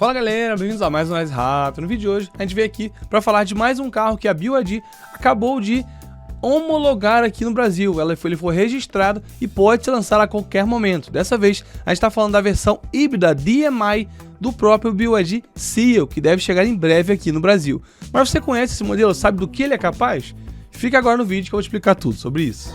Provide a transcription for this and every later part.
Fala galera, bem-vindos a mais um Mais Rápido. No vídeo de hoje a gente veio aqui para falar de mais um carro que a BYD acabou de homologar aqui no Brasil. Ele foi registrado e pode ser lançado a qualquer momento. Dessa vez a gente está falando da versão híbrida DMI do próprio BYD Seal, que deve chegar em breve aqui no Brasil. Mas você conhece esse modelo? Sabe do que ele é capaz? Fica agora no vídeo que eu vou te explicar tudo sobre isso.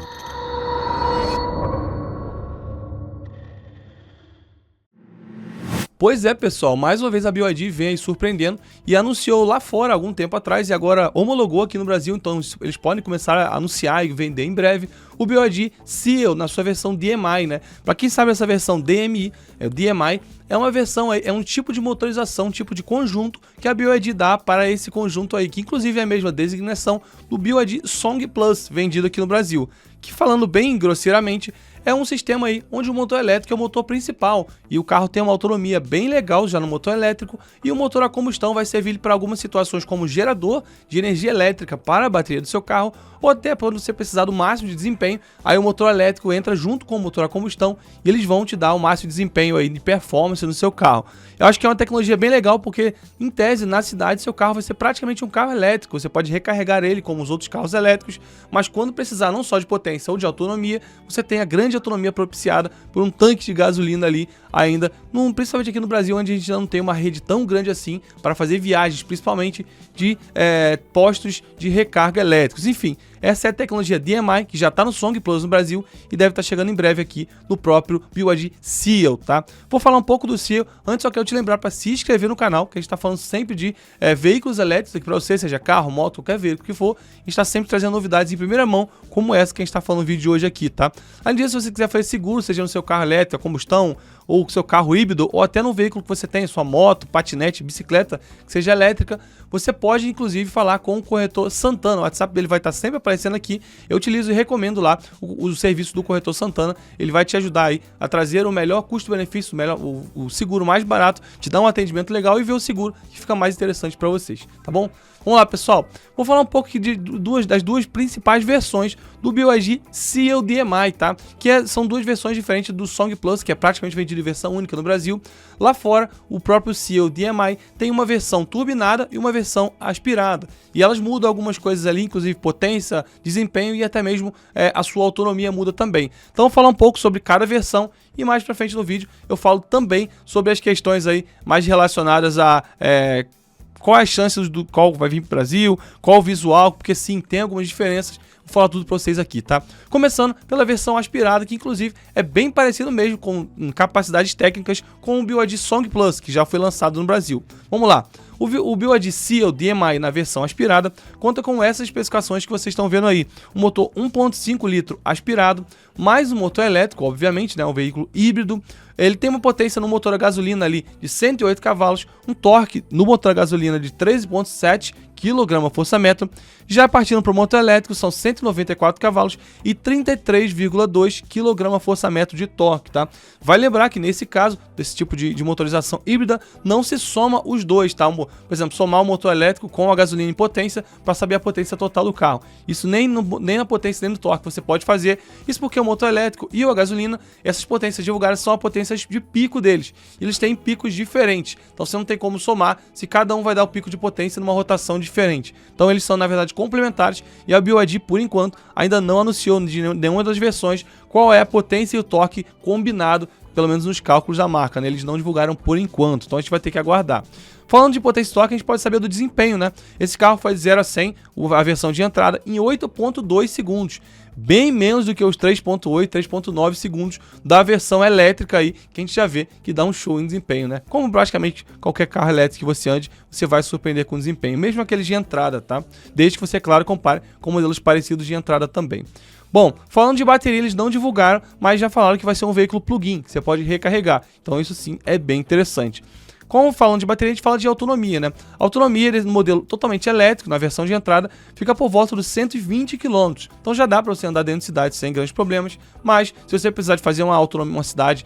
Pois é, pessoal, mais uma vez a BYD vem aí surpreendendo e anunciou lá fora algum tempo atrás e agora homologou aqui no Brasil, então eles podem começar a anunciar e vender em breve o BYD Seal na sua versão DMI, né? Para quem sabe essa versão DMI, o DMI é uma versão aí, é um tipo de motorização, um tipo de conjunto que a BYD dá para esse conjunto aí, que inclusive é a mesma designação do BYD Song Plus vendido aqui no Brasil, que falando bem grosseiramente é um sistema aí onde o motor elétrico é o motor principal e o carro tem uma autonomia bem legal já no motor elétrico e o motor a combustão vai servir para algumas situações como gerador de energia elétrica para a bateria do seu carro ou até quando você precisar do máximo de desempenho, aí o motor elétrico entra junto com o motor a combustão e eles vão te dar o máximo de desempenho aí de performance no seu carro. Eu acho que é uma tecnologia bem legal porque, em tese, na cidade, seu carro vai ser praticamente um carro elétrico. Você pode recarregar ele como os outros carros elétricos, mas quando precisar não só de potência ou de autonomia, você tem a grande autonomia propiciada por um tanque de gasolina ali ainda, principalmente aqui no Brasil, onde a gente não tem uma rede tão grande assim para fazer viagens, principalmente de postos de recarga elétricos. Enfim, essa é a tecnologia DMI, que já está no Song Plus no Brasil e deve estar chegando em breve aqui no próprio BYD Seal, tá? Vou falar um pouco do Seal, antes só quero te lembrar para se inscrever no canal, que a gente está falando sempre de veículos elétricos aqui para você, seja carro, moto, qualquer veículo que for, a gente está sempre trazendo novidades em primeira mão, como essa que a gente está falando no vídeo de hoje aqui, tá? Além disso, se você quiser fazer seguro, seja no seu carro elétrico, a combustão, ou seu carro híbrido, ou até no veículo que você tem, sua moto, patinete, bicicleta, que seja elétrica, você pode inclusive falar com o corretor Santana. O WhatsApp dele vai estar sempre aparecendo aqui. Eu utilizo e recomendo lá o serviço do corretor Santana. Ele vai te ajudar aí a trazer o melhor custo-benefício, o seguro mais barato, te dar um atendimento legal e ver o seguro que fica mais interessante para vocês, tá bom? Vamos lá, pessoal. Vou falar um pouco aqui das duas principais versões do BYD Seal DMI, tá? São duas versões diferentes do Song Plus, que é praticamente vendido em versão única no Brasil. Lá fora, o próprio Seal DMI tem uma versão turbinada e uma versão aspirada. E elas mudam algumas coisas ali, inclusive potência, desempenho e até mesmo a sua autonomia muda também. Então, vou falar um pouco sobre cada versão e mais pra frente no vídeo eu falo também sobre as questões aí mais relacionadas a quais as chances do qual vai vir para o Brasil, qual o visual, porque sim, tem algumas diferenças. Vou falar tudo para vocês aqui, tá? Começando pela versão aspirada, que inclusive é bem parecido mesmo com capacidades técnicas com o BYD Song Plus, que já foi lançado no Brasil. Vamos lá. O BYD Seal DMI na versão aspirada conta com essas especificações que vocês estão vendo aí. Um motor 1.5 litro aspirado, mais um motor elétrico, obviamente, né? Um veículo híbrido. Ele tem uma potência no motor a gasolina ali de 108 cavalos, um torque no motor a gasolina de 13,7 kgfm. Já partindo para o motor elétrico, são 194 cavalos e 33,2 kgfm de torque, tá? Vai lembrar que nesse caso, desse tipo de motorização híbrida, não se soma os dois, tá? Por exemplo, somar o motor elétrico com a gasolina em potência para saber a potência total do carro. Isso nem na potência nem no torque você pode fazer. Isso porque o motor elétrico e a gasolina, essas potências divulgadas são as potências de pico deles. Eles têm picos diferentes. Então você não tem como somar se cada um vai dar o pico de potência numa rotação diferente. Então eles são, na verdade, complementares e a BYD, por enquanto, ainda não anunciou de nenhuma das versões qual é a potência e o torque combinado, pelo menos nos cálculos da marca, né? Eles não divulgaram por enquanto, então a gente vai ter que aguardar. Falando de potência e torque, a gente pode saber do desempenho, né? Esse carro faz 0 a 100, a versão de entrada, em 8,2 segundos. Bem menos do que os 3,8, 3,9 segundos da versão elétrica aí, que a gente já vê que dá um show em desempenho, né? Como praticamente qualquer carro elétrico que você ande, você vai surpreender com desempenho, mesmo aqueles de entrada, tá? Desde que você, claro, compare com modelos parecidos de entrada também. Bom, falando de bateria, eles não divulgaram, mas já falaram que vai ser um veículo plug-in, que você pode recarregar. Então isso sim é bem interessante. Como falando de bateria, a gente fala de autonomia, né? A autonomia no modelo totalmente elétrico, na versão de entrada, fica por volta dos 120 km. Então já dá para você andar dentro de cidade sem grandes problemas, mas se você precisar de fazer uma cidade,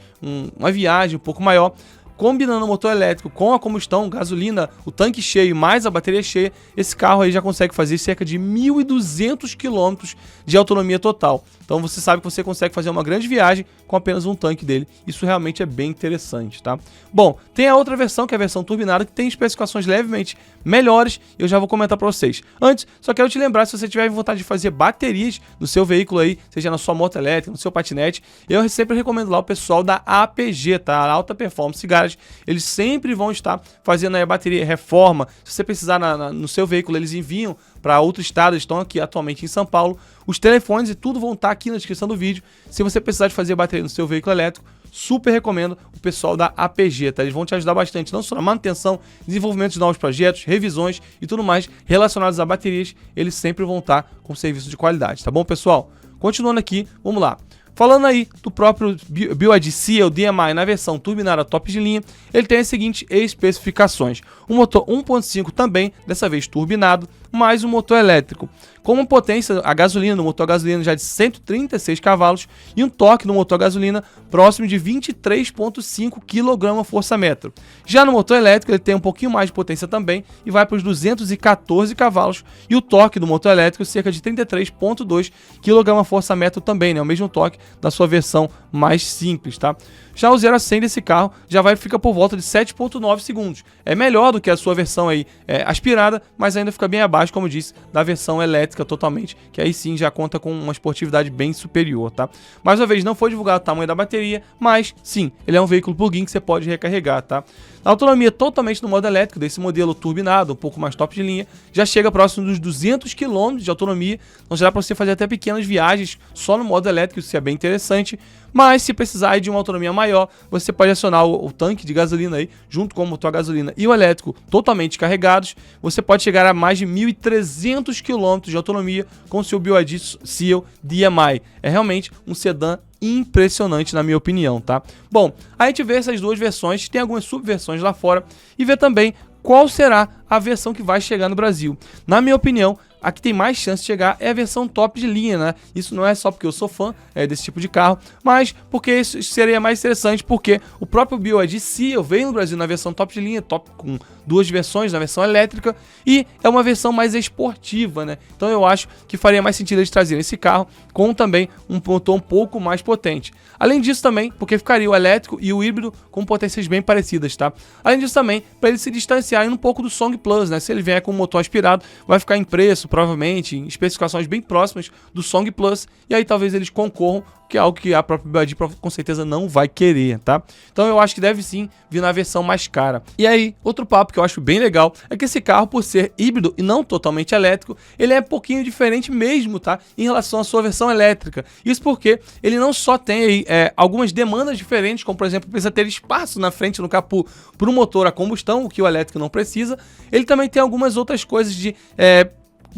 uma viagem um pouco maior, combinando o motor elétrico com a combustão, gasolina, o tanque cheio mais a bateria cheia, esse carro aí já consegue fazer cerca de 1.200 km de autonomia total. Então você sabe que você consegue fazer uma grande viagem com apenas um tanque dele. Isso realmente é bem interessante, tá? Bom, tem a outra versão, que é a versão turbinada, que tem especificações levemente melhores, e eu já vou comentar para vocês. Antes, só quero te lembrar, se você tiver vontade de fazer baterias no seu veículo aí, seja na sua moto elétrica, no seu patinete, eu sempre recomendo lá o pessoal da APG, tá? A Alta Performance Garage. Eles sempre vão estar fazendo aí a bateria, reforma. Se você precisar no seu veículo, eles enviam para outro estado, eles estão aqui atualmente em São Paulo. Os telefones e tudo vão estar aqui na descrição do vídeo. Se você precisar de fazer bateria no seu veículo elétrico, super recomendo o pessoal da APG, tá? Eles vão te ajudar bastante, não só na manutenção, desenvolvimento de novos projetos, revisões e tudo mais relacionados a baterias. Eles sempre vão estar com serviço de qualidade, tá bom, pessoal? Continuando aqui, vamos lá. Falando aí do próprio BYD Seal DMI na versão turbinada top de linha, ele tem as seguintes especificações. Um motor 1.5 também, dessa vez turbinado, mais um motor elétrico, com uma potência a gasolina, no motor a gasolina já de 136 cavalos e um torque no motor a gasolina próximo de 23,5 kgfm. Já no motor elétrico ele tem um pouquinho mais de potência também e vai para os 214 cavalos e o torque do motor elétrico cerca de 33,2 kgfm também, né? O mesmo torque da sua versão mais simples, tá? Já o 0 a 100 desse carro já fica por volta de 7,9 segundos. É melhor do que a sua versão aí aspirada, mas ainda fica bem abaixo, como eu disse, da versão elétrica totalmente, que aí sim já conta com uma esportividade bem superior, tá? Mais uma vez, não foi divulgado o tamanho da bateria, mas sim, ele é um veículo plug-in que você pode recarregar, tá? A autonomia totalmente no modo elétrico desse modelo turbinado, um pouco mais top de linha, já chega próximo dos 200 km de autonomia, então já dá para você fazer até pequenas viagens só no modo elétrico, isso é bem interessante. Mas se precisar de uma autonomia maior, você pode acionar o tanque de gasolina aí, junto com o motor a gasolina e o elétrico totalmente carregados. Você pode chegar a mais de 1.300 km de autonomia com o seu BYD Seal DMI. É realmente um sedã impressionante, na minha opinião, tá? Bom, a gente vê essas duas versões, tem algumas subversões lá fora, e vê também qual será a versão que vai chegar no Brasil. Na minha opinião, a que tem mais chance de chegar é a versão top de linha, né? Isso não é só porque eu sou fã desse tipo de carro, mas porque isso seria mais interessante, porque o próprio BYD Seal veio no Brasil na versão top de linha, top com duas versões, na versão elétrica, e é uma versão mais esportiva, né? Então eu acho que faria mais sentido eles trazerem esse carro com também um motor um pouco mais potente. Além disso também, porque ficaria o elétrico e o híbrido com potências bem parecidas, tá? Além disso também, para eles se distanciarem um pouco do Song Plus, né? Se ele vier com o motor aspirado, vai ficar em preço, provavelmente, em especificações bem próximas do Song Plus, e aí talvez eles concorram, que é algo que a própria BYD com certeza não vai querer, tá? Então eu acho que deve sim vir na versão mais cara. E aí, outro papo que eu acho bem legal é que esse carro, por ser híbrido e não totalmente elétrico, ele é um pouquinho diferente mesmo, tá? Em relação à sua versão elétrica. Isso porque ele não só tem aí algumas demandas diferentes, como por exemplo, precisa ter espaço na frente no capô para um motor a combustão, o que o elétrico não precisa. Ele também tem algumas outras coisas de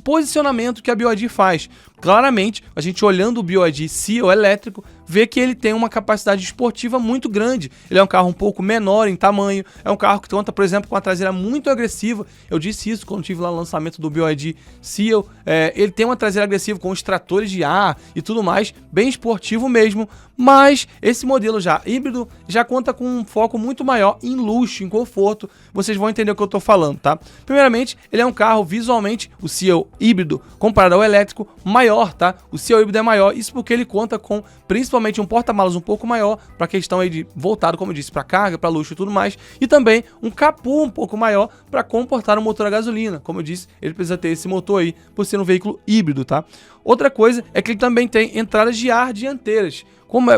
posicionamento que a BYD faz. Claramente, a gente olhando o BYD Seal elétrico, vê que ele tem uma capacidade esportiva muito grande. Ele é um carro um pouco menor em tamanho, é um carro que conta, por exemplo, com a traseira muito agressiva. Eu disse isso quando tive lá o lançamento do BYD Seal. Ele tem uma traseira agressiva com extratores de ar e tudo mais, bem esportivo mesmo, mas esse modelo já híbrido já conta com um foco muito maior em luxo, em conforto. Vocês vão entender o que eu estou falando, tá? Primeiramente, ele é um carro visualmente, o Seal híbrido, comparado ao elétrico, maior, tá? O Seal híbrido é maior, isso porque ele conta com principalmente um porta-malas um pouco maior, para questão aí de voltado, como eu disse, para carga, para luxo e tudo mais, e também um capô um pouco maior para comportar um motor a gasolina. Como eu disse, ele precisa ter esse motor aí por ser um veículo híbrido, tá? Outra coisa é que ele também tem entradas de ar dianteiras.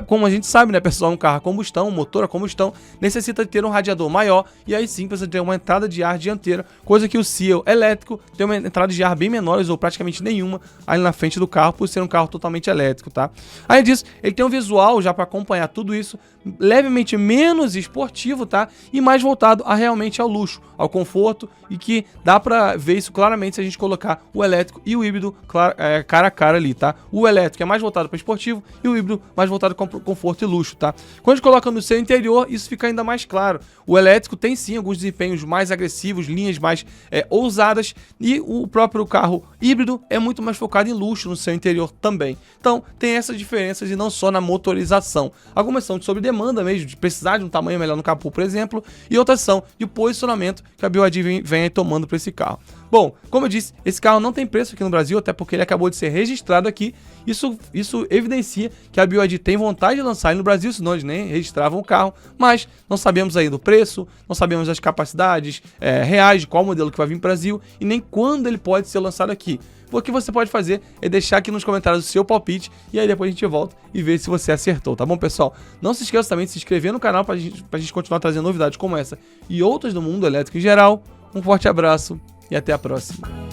Como a gente sabe, né, pessoal, um carro a combustão, um motor a combustão, necessita ter um radiador maior e aí sim precisa ter uma entrada de ar dianteira, coisa que o Seal elétrico tem uma entrada de ar bem menores ou praticamente nenhuma ali na frente do carro, por ser um carro totalmente elétrico, tá? Além disso, ele tem um visual já para acompanhar tudo isso, levemente menos esportivo, tá? E mais voltado realmente ao luxo, ao conforto, e que dá para ver isso claramente se a gente colocar o elétrico e o híbrido cara a cara ali, tá? O elétrico é mais voltado para esportivo e o híbrido mais voltado com conforto e luxo, tá? Quando a gente coloca no seu interior, isso fica ainda mais claro. O elétrico tem sim alguns desempenhos mais agressivos, linhas mais ousadas, e o próprio carro híbrido é muito mais focado em luxo no seu interior também. Então, tem essas diferenças e não só na motorização. Algumas são sobre demanda mesmo, de precisar de um tamanho melhor no capô, por exemplo, e outras são de posicionamento que a BYD vem tomando para esse carro. Bom, como eu disse, esse carro não tem preço aqui no Brasil, até porque ele acabou de ser registrado aqui. Isso evidencia que a BYD tem vontade de lançar ele no Brasil, senão eles nem registravam o carro, mas não sabemos ainda o preço, não sabemos as capacidades reais de qual modelo que vai vir para o Brasil e nem quando ele pode ser lançado aqui. O que você pode fazer é deixar aqui nos comentários o seu palpite e aí depois a gente volta e vê se você acertou, tá bom, pessoal? Não se esqueça também de se inscrever no canal pra gente continuar trazendo novidades como essa e outras do mundo elétrico em geral. Um forte abraço e até a próxima.